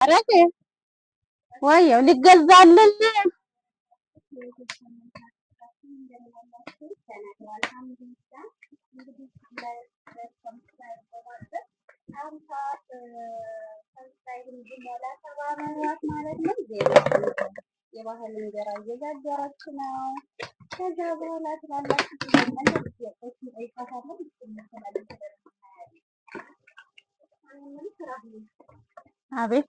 አረቄ ወየው ሊገዛልን የባህል እንጀራ እየጋገረች ነው። ከዛ በኋላ አቤት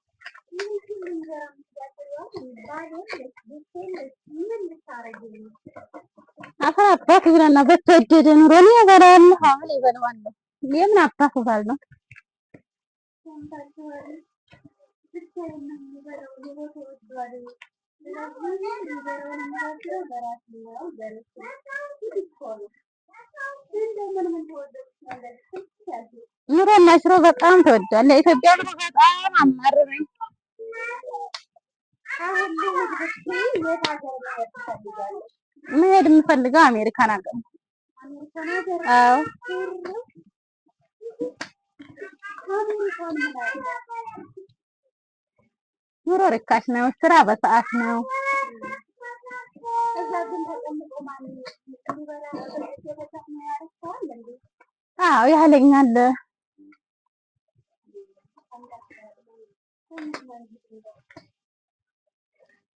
አፈር አባቱ ብለና በተወደደ ኑሮ ነው ያበላል። አሁን ይበላዋለሁ። የምን አባቱ ባል ነው? ኑሮና ሽሮ በጣም ተወዷል። ለኢትዮጵያ ኑሮ በጣም አማረረኝ። መሄድ የምፈልገው አሜሪካን ሀገር ነው። አዎ ኑሮ ርካሽ ነው። ስራ በሰዓት ነው። አዎ ያለኛል።